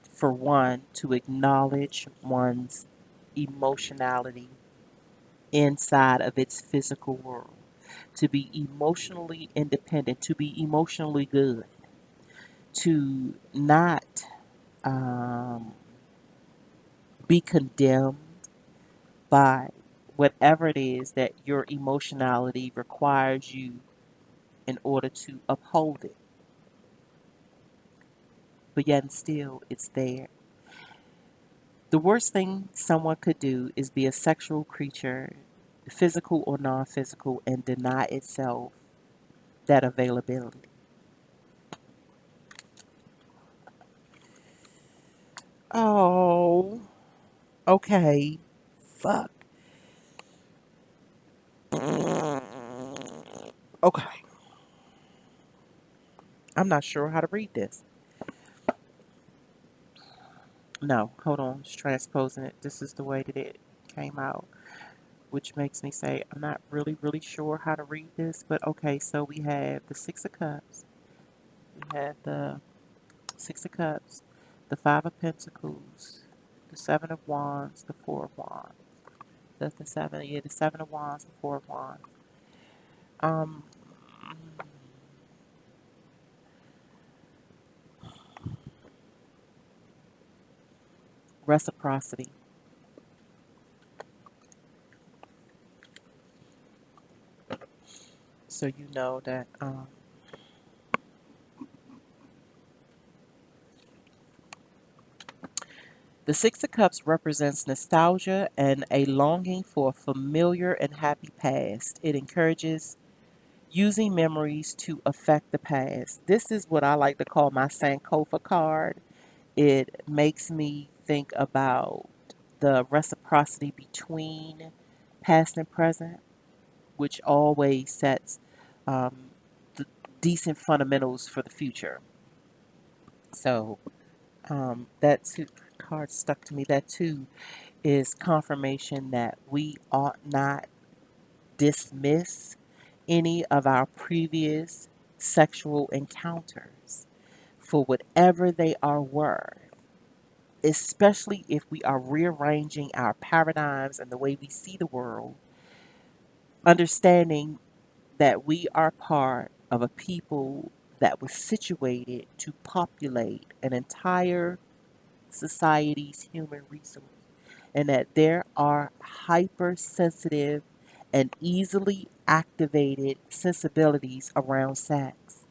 for one to acknowledge one's emotionality inside of its physical world, to be emotionally independent, to be emotionally good, to not um, be condemned by whatever it is that your emotionality requires you in order to uphold it. But yet and still, it's there. The worst thing someone could do is be a sexual creature, physical or non physical, and deny itself that availability. Oh, okay. Fuck. Okay. I'm not sure how to read this. No, hold on, just transposing it. This is the way that it came out, which makes me say I'm not really sure how to read this, but okay, so we have the Six of Cups, we have the Six of Cups, the Five of Pentacles, the Seven of Wands, the Four of Wands. That's the seven, yeah, the Seven of Wands, the Four of Wands. Um, Reciprocity. So you know that the Six of Cups represents nostalgia and a longing for a familiar and happy past. It encourages using memories to affect the past. This is what I like to call my Sankofa card. It makes me think about the reciprocity between past and present, which always sets um, the decent fundamentals for the future. So that too, card stuck to me. That too is confirmation that we ought not dismiss any of our previous sexual encounters for whatever they are worth, especially if we are rearranging our paradigms and the way we see the world, understanding that we are part of a people that was situated to populate an entire society's human resource, and that there are hypersensitive and easily activated sensibilities around sex.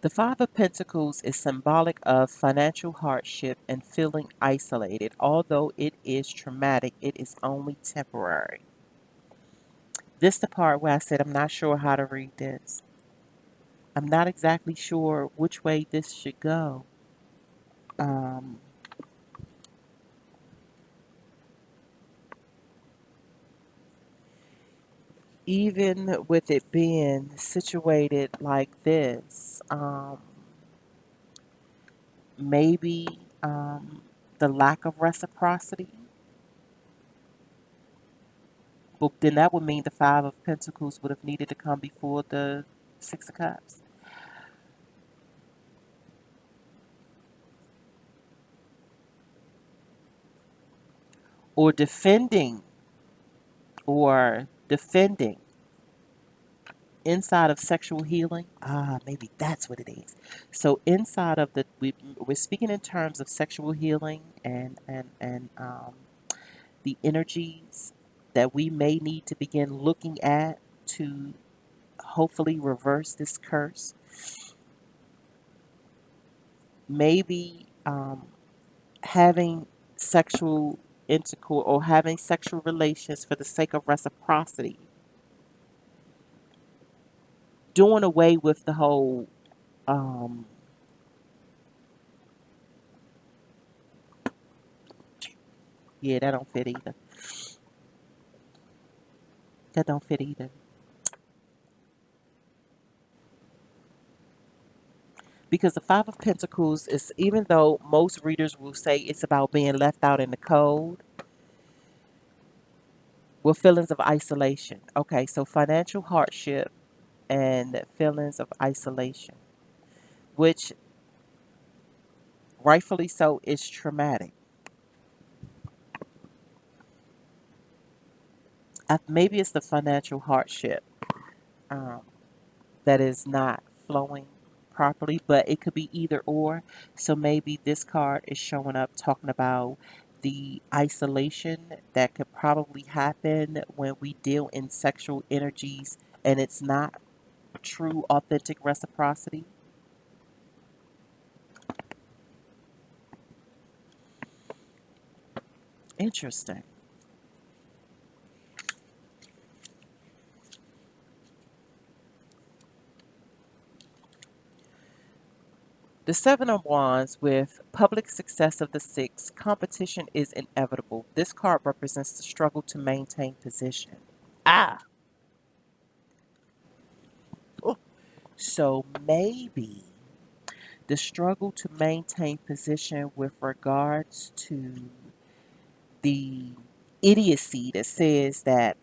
The Five of Pentacles is symbolic of financial hardship and feeling isolated. Although it is traumatic, it is only temporary. This is the part where I said I'm not sure how to read this. I'm not exactly sure which way this should go. Um, Even with it being situated like this, maybe the lack of reciprocity, but then that would mean the Five of Pentacles would have needed to come before the Six of Cups. Or defending inside of sexual healing. Maybe that's what it is. So inside of we're speaking in terms of sexual healing and the energies that we may need to begin looking at to hopefully reverse this curse. Maybe having sexual intercourse or having sexual relations for the sake of reciprocity, doing away with the whole um, yeah, that don't fit either. That don't fit either. Because the Five of Pentacles is, even though most readers will say it's about being left out in the cold, with feelings of isolation. Okay, so financial hardship and feelings of isolation, which rightfully so is traumatic. Maybe it's the financial hardship um, that is not flowing properly, but it could be either or. So maybe this card is showing up talking about the isolation that could probably happen when we deal in sexual energies and it's not true, authentic reciprocity. Interesting. The Seven of Wands with public success of the Six, competition is inevitable. This card represents the struggle to maintain position. Ah, oh. So maybe the struggle to maintain position with regards to the idiocy that says that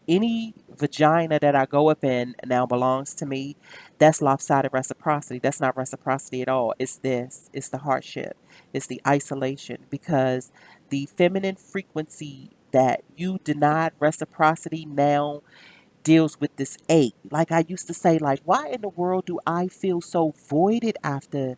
any vagina that I go up in now belongs to me. That's lopsided reciprocity. That's not reciprocity at all. It's this. It's the hardship. It's the isolation because the feminine frequency that you denied reciprocity now deals with this ache. Like I used to say, like, why in the world do I feel so voided after,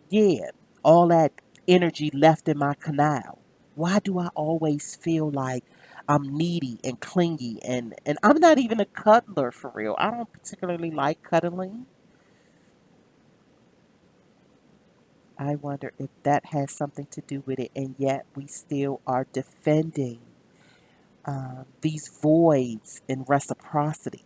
yeah, all that energy left in my canal? Why do I always feel like I'm needy and clingy and I'm not even a cuddler for real. I don't particularly like cuddling. I wonder if that has something to do with it, and yet we still are defending these voids in reciprocity.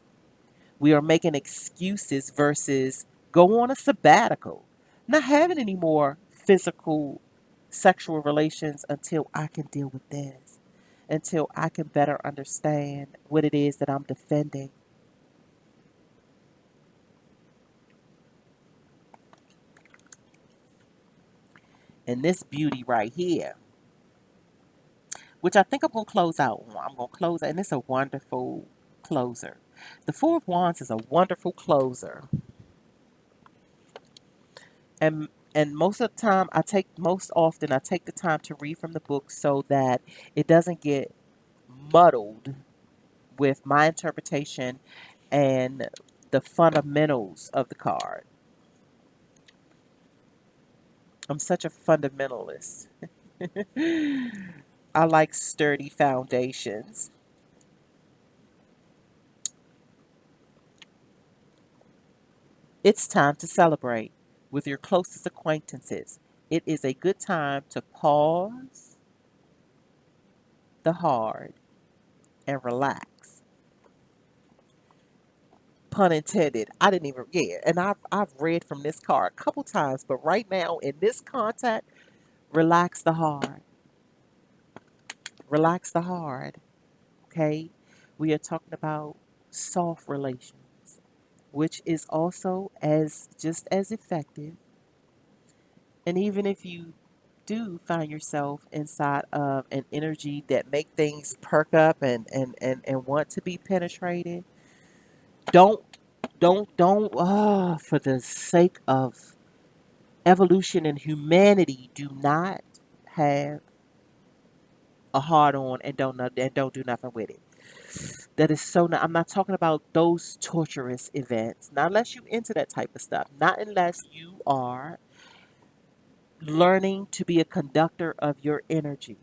We are making excuses versus go on a sabbatical, not having any more physical sexual relations until I can deal with this, until I can better understand what it is that I'm defending. And this beauty right here, which I think I'm going to close out on. I'm going to close, and it's a wonderful closer. The Four of Wands is a wonderful closer. And most of the time most often I take the time to read from the book so that it doesn't get muddled with my interpretation and the fundamentals of the card. I'm such a fundamentalist. I like sturdy foundations. It's time to celebrate with your closest acquaintances. It is a good time to pause the hard and relax. Pun intended. I didn't even, yeah. And I've read from this card a couple times, but right now in this context, relax the hard. Relax the hard. Okay? We are talking about soft relations, which is also as just as effective. And even if you do find yourself inside of an energy that make things perk up and want to be penetrated, don't for the sake of evolution and humanity, do not have a hard on and don't do nothing with it. That is so not, I'm not talking about those torturous events. Not unless you into that type of stuff. Not unless you are learning to be a conductor of your energy.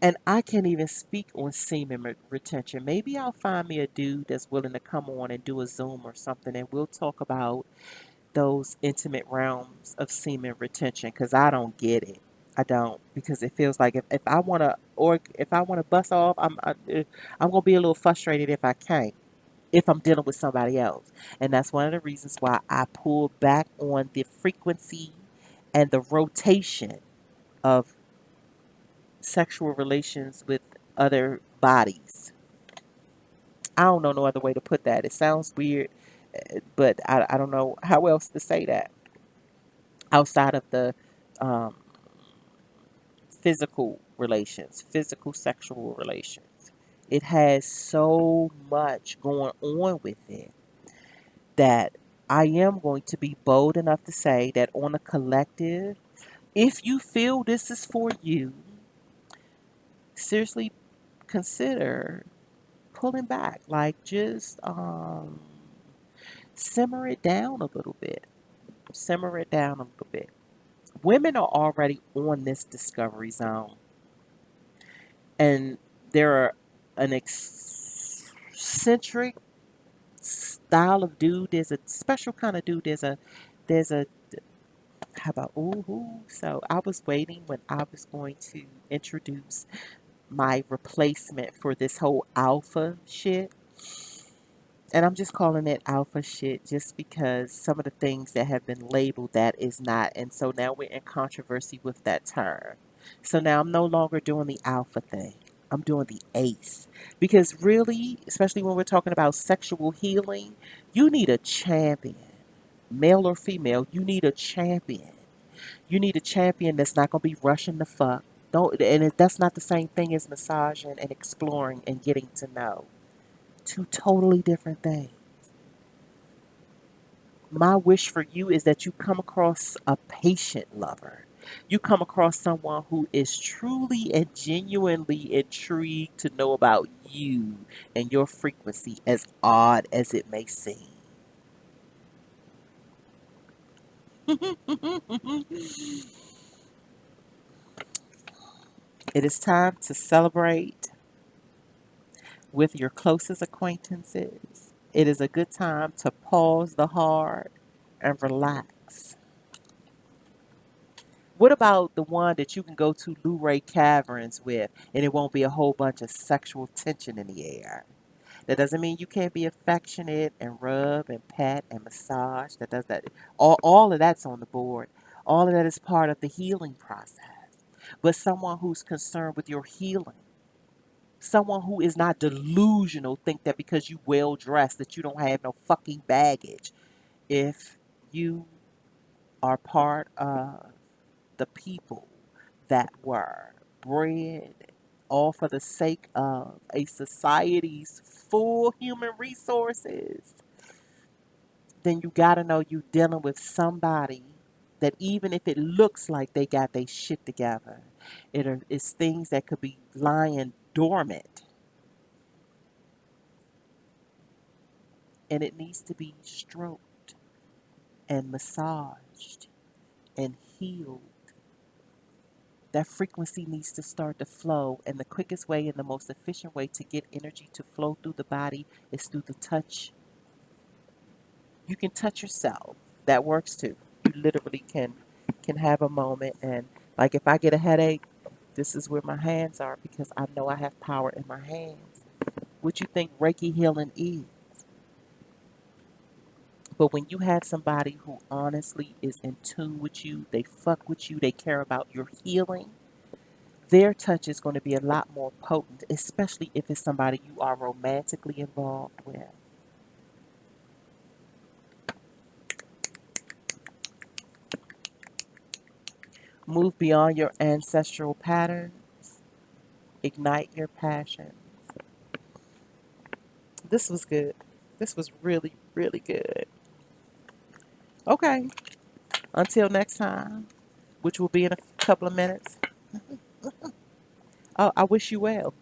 And I can't even speak on semen retention. Maybe I'll find me a dude that's willing to come on and do a Zoom or something, and we'll talk about those intimate realms of semen retention because I don't get it. I don't, because it feels like if I want to, or if I want to bust off, I'm gonna be a little frustrated if I can't, if I'm dealing with somebody else, and that's one of the reasons why I pull back on the frequency and the rotation of sexual relations with other bodies. I don't know no other way to put that. It sounds weird, but I don't know how else to say that outside of the um, physical relations, physical sexual relations. It has so much going on with it that I am going to be bold enough to say that on a collective, if you feel this is for you, seriously consider pulling back. Like just simmer it down a little bit. Simmer it down a little bit. Women are already on this discovery zone, and there are an eccentric style of dude. There's a special kind of dude. There's a how about ooh. So I was waiting when I was going to introduce my replacement for this whole alpha shit. And I'm just calling it alpha shit just because some of the things that have been labeled that is not. And so now we're in controversy with that term. So now I'm no longer doing the alpha thing. I'm doing the ace. Because really, especially when we're talking about sexual healing, you need a champion. Male or female, you need a champion. You need a champion that's not going to be rushing the fuck. Don't, and that's not the same thing as massaging and exploring and getting to know. Two totally different things. My wish for you is that you come across a patient lover. You come across someone who is truly and genuinely intrigued to know about you and your frequency, as odd as it may seem. It is time to celebrate with your closest acquaintances. It is a good time to pause the hard and relax. What about the one that you can go to Luray Caverns with and it won't be a whole bunch of sexual tension in the air? That doesn't mean you can't be affectionate and rub and pat and massage. That does that. All of that's on the board. All of that is part of the healing process. But someone who's concerned with your healing, someone who is not delusional, think that because you well dressed that you don't have no fucking baggage. If you are part of the people that were bred all for the sake of a society's full human resources, then you got to know you dealing with somebody that even if it looks like they got their shit together, it's things that could be lying dormant and it needs to be stroked and massaged and healed. That frequency needs to start to flow, and the quickest way and the most efficient way to get energy to flow through the body is through the touch. You can touch yourself. That works too. You literally can have a moment and like if I get a headache, this is where my hands are because I know I have power in my hands. What you think Reiki healing is? But when you have somebody who honestly is in tune with you, they fuck with you, they care about your healing, their touch is going to be a lot more potent, especially if it's somebody you are romantically involved with. Move beyond your ancestral patterns, ignite your passions. This was good. This was really, really good. Okay, until next time, which will be in a couple of minutes. Oh, I wish you well.